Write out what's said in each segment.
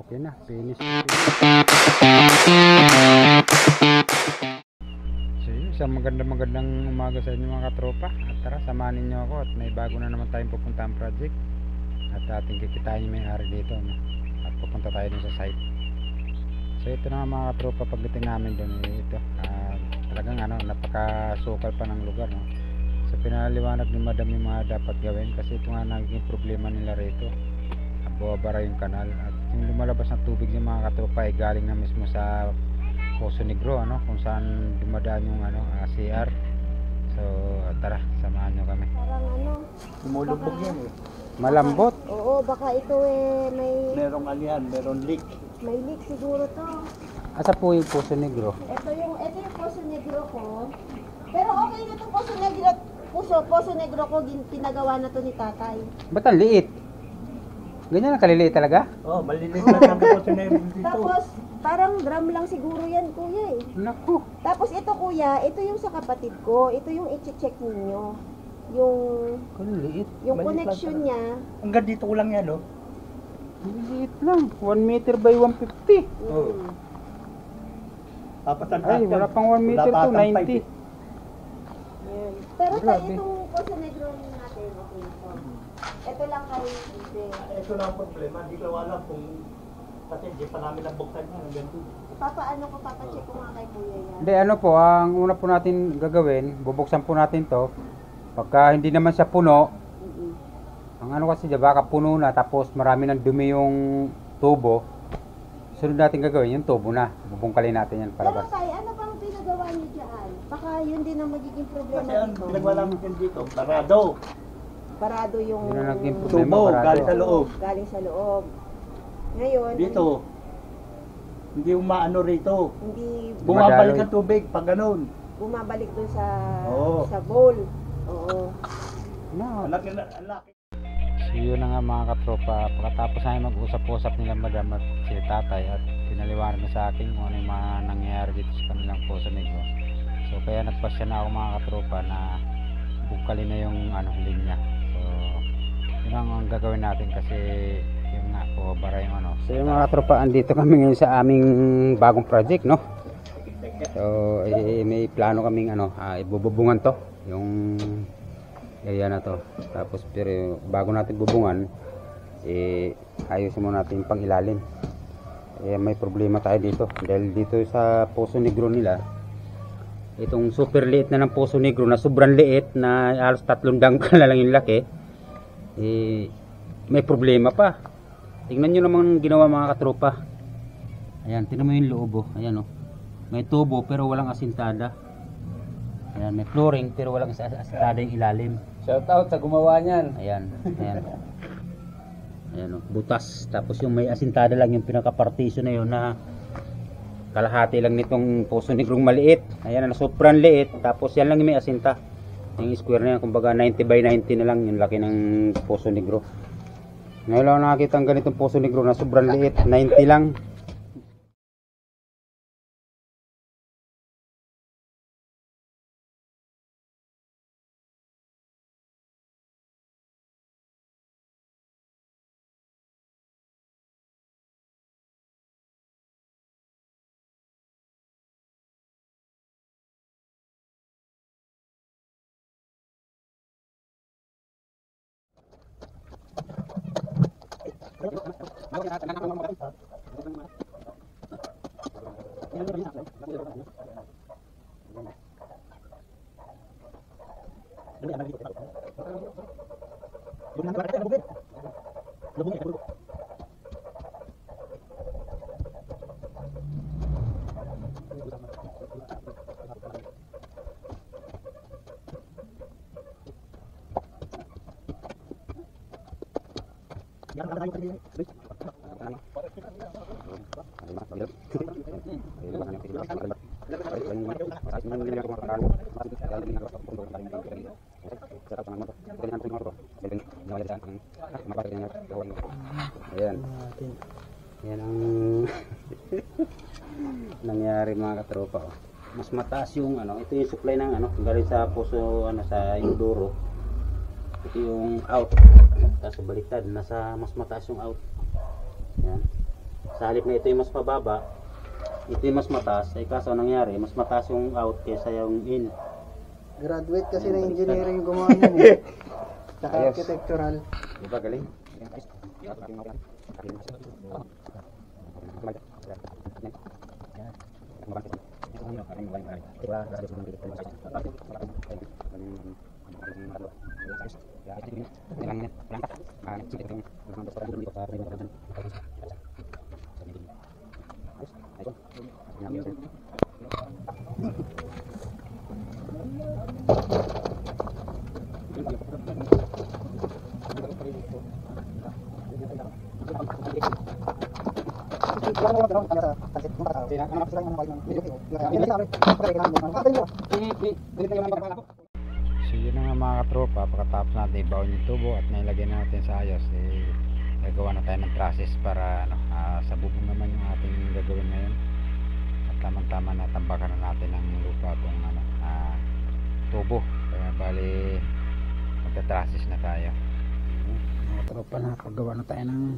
Okay na, finish. So yun, isang magandang umaga sa inyo mga katropa. At tara, samahan ninyo ako at may bago na naman tayong pupuntahang project. At ating kikitain yung may-ari dito, no? At pupunta tayo dun sa site. So ito na mga katropa, pagdating namin dun, ito talagang napakasukal pa ng lugar, no? So pinaliwanag ni madam yung mga dapat gawin, kasi ito nga naging problema nila rito. Buwabara yung kanal at yung lumalabas na tubig ng mga katropa ay galing na mismo sa Poso Negro, kung saan dumadaan yung CR. So tara, samahan nyo kami. Parang Lumulubog yan eh. Malambot. Oo, baka ito Merong merong leak. may leak siguro to. Asa po yung Poso Negro? Ito yung Poso Negro ko. Pero okay na to Poso Negro ko, pinagawa na to ni tatay. Ba't ang liit? Ganyan ang kaliliit talaga? Oh, maliliit lang ang Poso Negro dito. Tapos parang drum lang siguro yan kuya eh. Naku. Tapos ito kuya, ito yung sa kapatid ko. Ito yung i-check ninyo. Yung Kaliliit. Maliit connection lang niya. Hanggang dito ko lang yan, oh. Maliliit lang. 1 meter by 150. Oh. Mm. Papatan Ay, wala pang 1 meter to, 90. Yan. Pero tayo Grabe. itong Poso Negro natin, okay na to. Ito lang kay Ide. Ito lang ang problema. Hindi ko alam kung kasi hindi pa namin nabuksan yan hanggang dito. Papacheck ko nga kay kuya yan. Hindi, ang una po natin gagawin, bubuksan po natin to. Pagka hindi naman siya puno, ang kasi baka puno na tapos marami ng dumi yung tubo, sunod natin gagawin yung tubo na. Bubungkalin natin yan Pero palabas. tay, ano bang pinagawa niyo dyan? Baka yun din ang magiging problema Kasi ang dito. pinagawa namin dito, barado. Parado yung Yun ang naging problema. Tubo, barado. galing sa loob. Galing sa loob. Ngayon, Dito, hindi umaano rito. hindi Bumabalik Madaloy. ang tubig pag ganun. bumabalik dun sa Oo. sa bowl. Oo. No. Ang laki. So yun na nga mga katropa, pagkatapos namin mag-usap-usap nila madam at si tatay at pinaliwanag na sa akin kung ano yung mga nangyayari dito sa kanilang Poso Negro. So kaya nagpasya na ako mga katropa na bukkalin na yung linya. So yun ang gagawin natin kasi yung nga po bara yung So yung mga katropa, andito kami ngayon sa aming bagong project, no? So may plano kaming ibububungan to yung area na to. Tapos pero bago natin bubungan, ayusin muna natin pang ilalim. May problema tayo dito dahil dito sa Poso Negro nila, itong super liit na ng Poso Negro na sobrang liit na halos 3 dangkal na lang yung laki, may problema pa. Tingnan nyo naman ginawa mga katropa. Ayan, tingnan mo yung loob, oh. Ayan, oh. May tubo pero walang asintada. Ayan, may flooring pero walang asintada yung ilalim. Shout out sa gumawa niyan. Ayan, ayan. Ayan, oh, butas. Tapos yung may asintada lang yung pinaka-partition na yun na kalahati lang nitong Poso Negrong maliit. Ayan, na sobrang liit. Tapos yan lang yung may asinta. Yung square na yan, kumbaga 90 by 90 na lang yung laki ng Poso Negro. Ngayon lang nakakita ang ganitong Poso Negro na sobrang liit, 90 lang. Ayan. Yan ang nangyari mga katropa. Mas mataas yung ito yung supply ng galing sa Poso sa Inodoro. Ito yung out. Tapos baliktad, mas mataas yung out. Yan. Sa halip na ito yung mas mababa, ito yung mas mataas. Ay kaso ang nangyari, mas mataas yung out kaysa yung in. Graduate kasi ng engineering yung gumawa niyan eh. Saka Ayos. architectural. Diba galing? So yun na nga mga katropa, pagkatapos natin ibaon yung tubo at nailagay na natin sa ayos, eh, gagawa na tayo ng process para ano, sa bubong naman yung ating gagawin ngayon. At tamang-tama na tambakan na natin ang lupa kung ano, tubo. Kaya bali magta-trusses na tayo. Mga tropa, nakagawa na tayo ng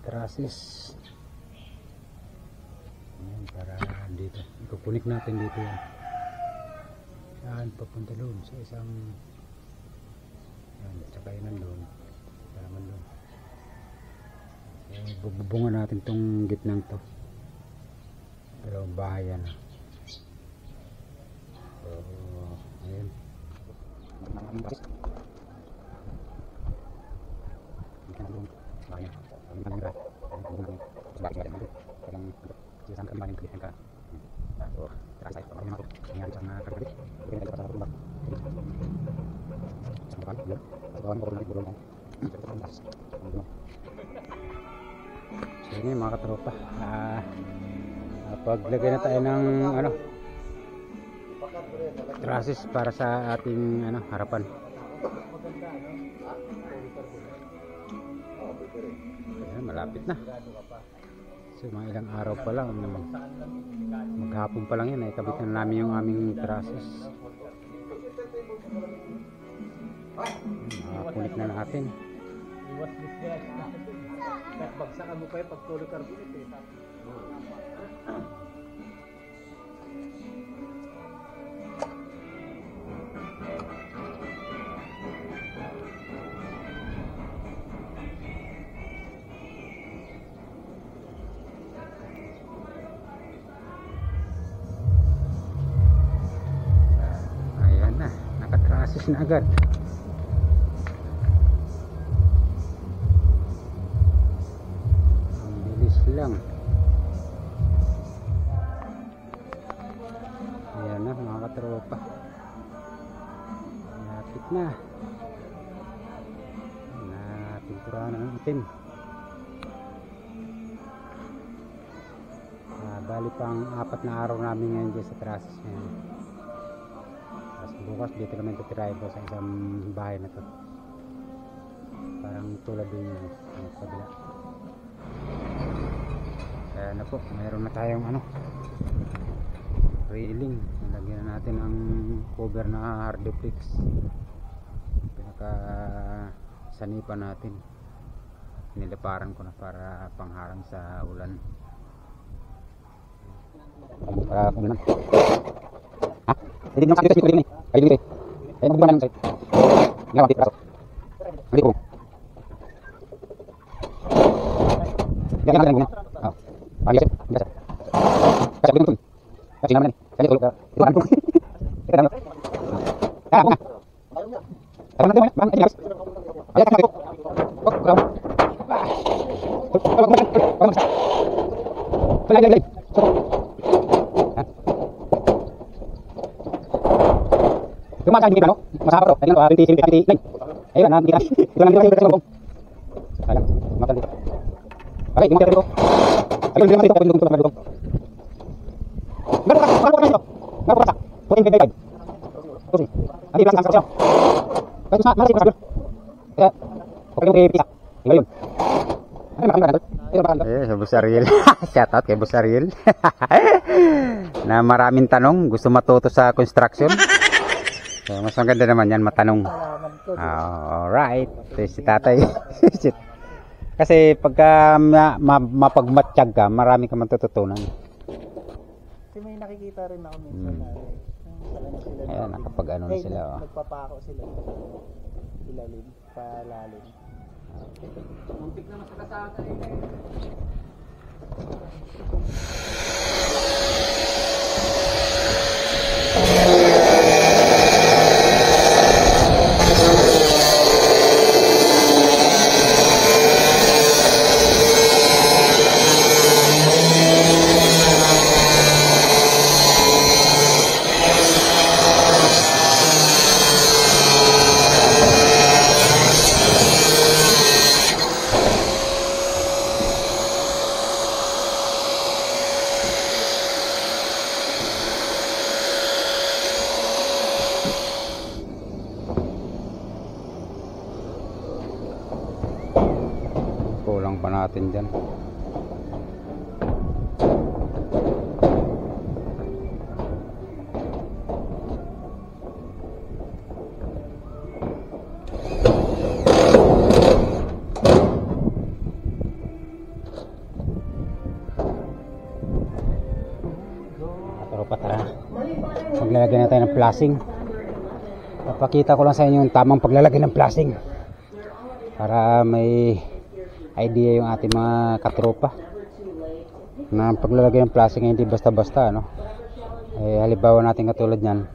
trusses. Ayan, para dito ikukunik natin dito yan. Yan, papunta doon sa isang yan, tsaka yun nandun naman doon. Bubungan natin tong gitnang to, dalawang bahay yan. So ayun, so yun mga katropa, paglagay na tayo ng ano, trusses para sa ating ano, harapan. Ayan, malapit na. So mga ilang araw pa lang, maghapon pa lang yan, ay kabit na namin yung aming trusses. Makakunik na natin. Iwas disgrace na. Kahit bagsakan mo pa yung pagtuloy carbonate eh. Ayan na, nakatrusses na agad. Lang. Ayan na mga katropa, lapit na, napinturahan ng itim. Bali pang 4 na araw namin ngayon dyan sa trusses ngayon. Tapos bukas dito naman tutirahin ko sa isang bahay na to, parang tulad din yun sa kabila. Kaya na po, mayroon na tayong ano, railing. Nalagyan na natin ang cover na harduplex, pinaka sanipan natin. Niliparan ko na para pangharang sa ulan. Para ulan. Ha? Hindi nyo kasi dito ni. Ay dito. Ay magbuman lang sa. Ngawa dito raso. Hindi ko. Yan lang guna. Ah. Ayos. Biasa. Kasi betul. Kasi naman ni. Kasi tulog. Itu antum. Kita dalam. Ah, bunga. Apa nanti bang? Ini habis. Ayo kita tutup. Oh, kurang. Bang. Lagi. Cuma kan gini kan, masa apa tuh? Tadi kan 20 lain. Ayo nanti kita. Itu nanti kita ngomong. Sayang, makan dulu. Oke, gimana tadi tuh? Ayo bilang itu untuk dulu. Enggak apa-apa. Poin beda. Terus. Nanti bilang sama siapa? Bagus, mari kita dulu. Ya. Oke, bisa. Tinggal yun. Sa Boss Ariel. Shout out kay Boss Ariel. Na maraming tanong, gusto matuto sa construction. So, mas maganda naman yan, matanong. Alright. So, si tatay. Kasi pagka mapagmatsyag ka, marami ka matututunan. Kasi may nakikita rin ako minsan na ano sila. Ayan, nakapag ano na sila. Oh. Nagpapako sila. Ilalim, palalim. Kulang pa natin dyan. Tropa, tara. Maglalagay na tayo ng flashing. Papakita ko lang sa inyo yung tamang paglalagay ng flashing para may idea yung ating mga katropa na paglalagay ng flashing ay hindi basta-basta, no? Halimbawa natin katulad yan,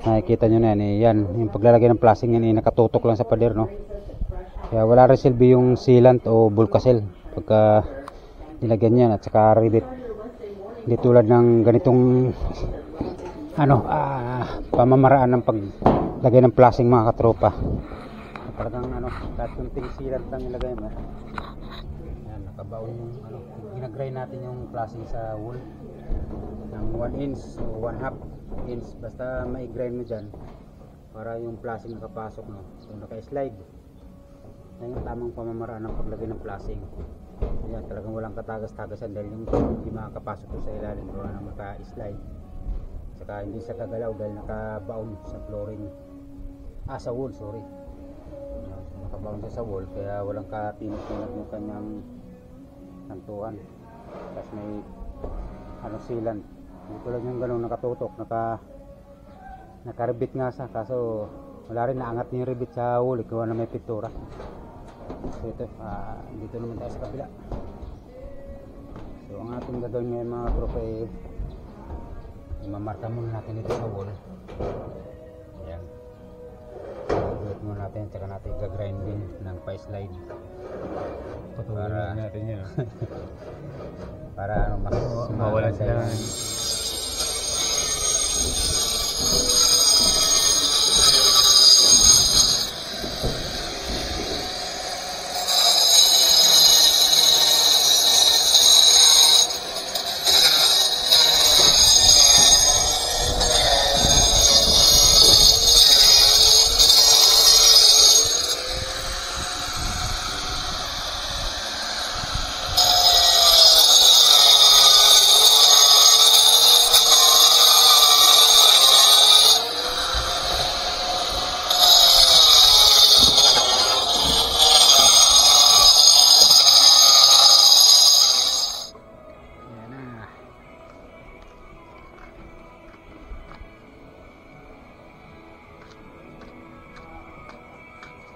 nakikita nyo na yan, yan yung paglalagay ng flashing yan ay nakatutok lang sa pader, no? Kaya wala rin silbi yung sealant o bulkacel pagka nilagyan yan at saka rivet. Hindi tulad ng ganitong pamamaraan ng paglagay ng flashing, mga katropa. Talagang kahit kunting sealant lang ilagay mo. Ayan, nakabaon yung ginagray natin yung flashing sa wool ng 1 inch o 1/2 inch, basta mai-grind mo dyan para yung flashing nakapasok, no? So naka-slide. Yan yung tamang pamamaraan ng paglagay ng flashing. Ayan, talagang walang katagas-tagasan dahil yung hindi makakapasok ko sa ilalim pero na maka-slide. Saka hindi siya kagalaw dahil nakabaon sa flooring, sa wool, sorry. Nakabaon siya sa wall kaya walang katinag-tinag yung kanyang santuan. Tapos may sealant. Tulad yung ganun nakatutok, nakaribit nga sa, kaso wala rin, naangat yung ribit sa wall, ikaw na may pintura. So ito, dito naman tayo sa kabila. So ang ating gagawin ngayon, mga tropa, imamarka muna natin dito sa wall. Ayan. Gagawin muna natin, tsaka natin gagrinding ng pa-slide. Para natin yan. Para mawala sila.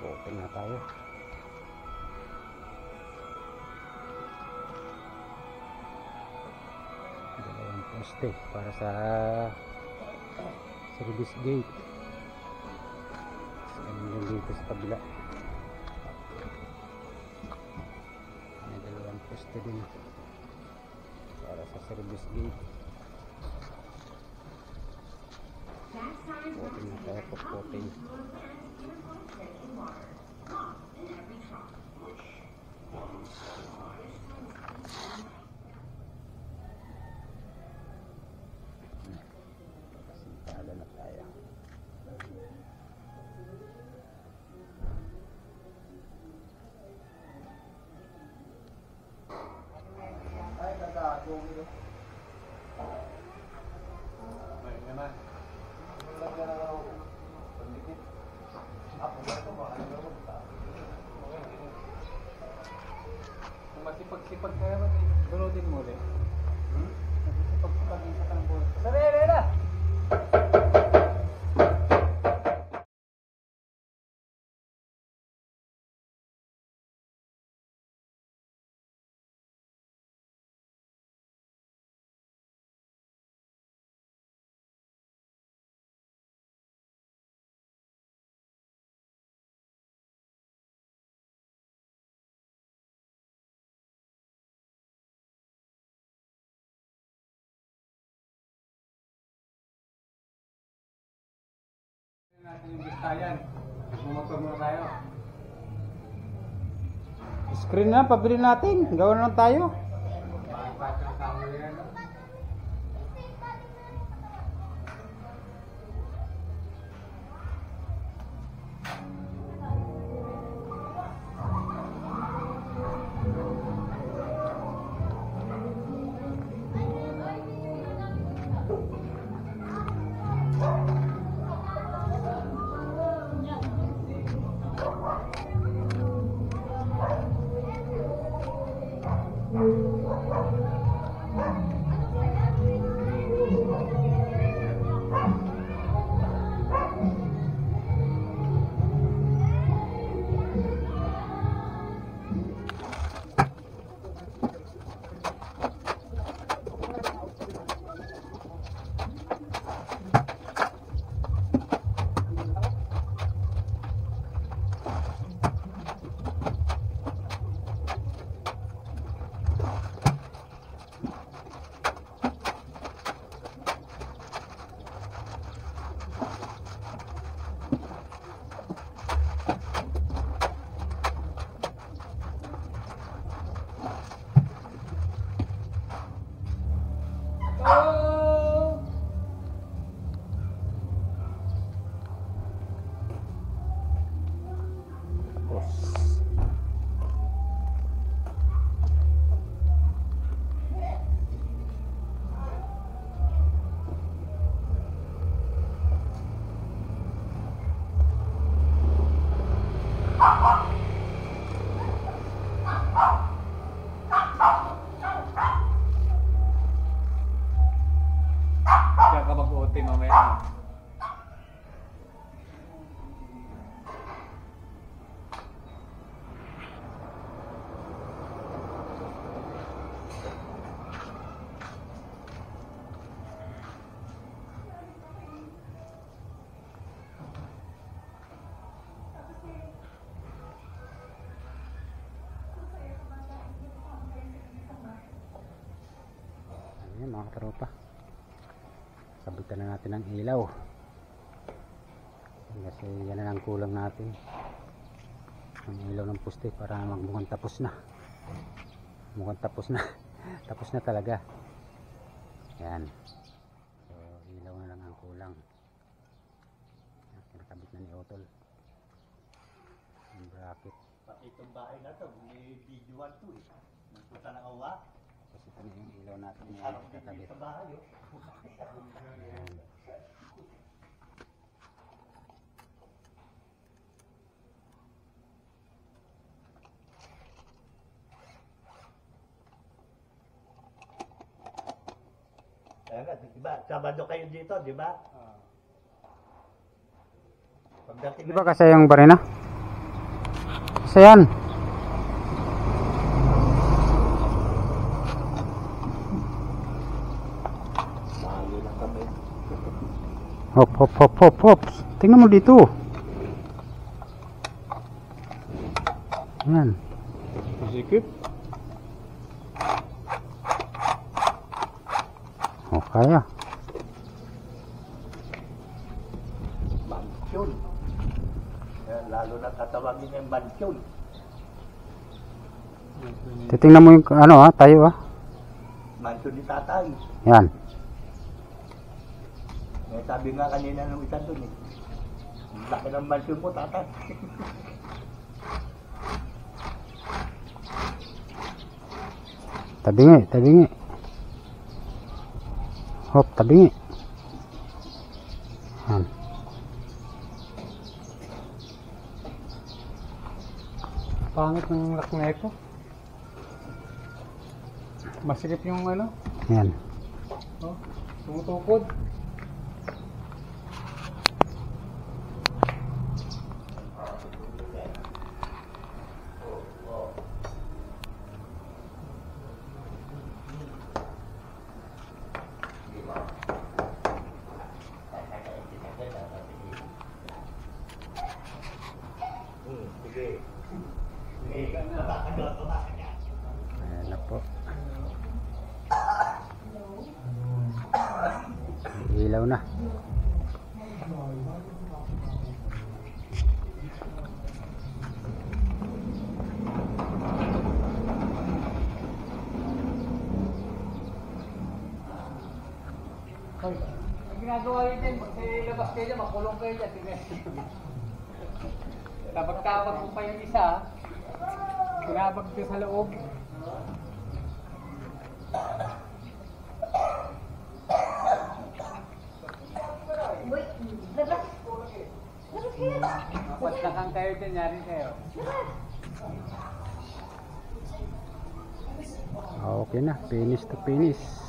Open na tayo. Dalawang poste para sa service gate. Ganun dito sa kabila. May dalawang poste din para sa service gate. Open na tayo po, open. Sintada na tayo. Masipag-sipag kaya ba bunutin mo ulit? Masipag-sipag isa ka ng bunutin. Sarili na! Natin yung bistayan. Magmumotor muna tayo. Screen na, pabili natin. Gawa na lang tayo. Diyan ka mag-OT mamaya. Ayan mga katropa, sabitan na natin ang ilaw kasi yan na lang kulang natin, ang ilaw ng poste para mukhang tapos na, tapos na talaga. Yan, so ilaw na lang ang kulang. Kinakabit na ni Otol yung bracket. Pati itong bahay na to, may videoan to eh. Nagpunta ng awa. Kasi ito na yung ilaw natin yung Harap din kakabit. sa bahay oh. Yan. Kaya nga, diba? Sabado kayo dito, diba? Pagdating Di ba kasi yung barina? Kasi yan. mahalo lang kami. Hop, hop, hop, hop, hop. Tingnan mo dito. Yan. Sikip. O, kaya. Mansyon. Lalo na tatawagin yung mansyon. Titingnan mo yung ano tayo Mansyon ni tatay. Yan. Sabi nga kanina nung isa dun eh. Ang laki ng mansyon mo, tatay. Tabingi, tabingi. Hop, tabingi. Yan. Pangit ng lock na ito. Masikip yung ano, Yan. oh, tumutukod. Ayan na po. May ilaw na. Ang ginagawa yun din, pag labas kayo dyan, makulong kayo dyan. Tingnan. Dapat kabag mo pa yung isa, kinabag ko sa loob. Uy, labas. Labas kayo. Patlakan kayo dyan, yari kayo. Okay na, finish to finish.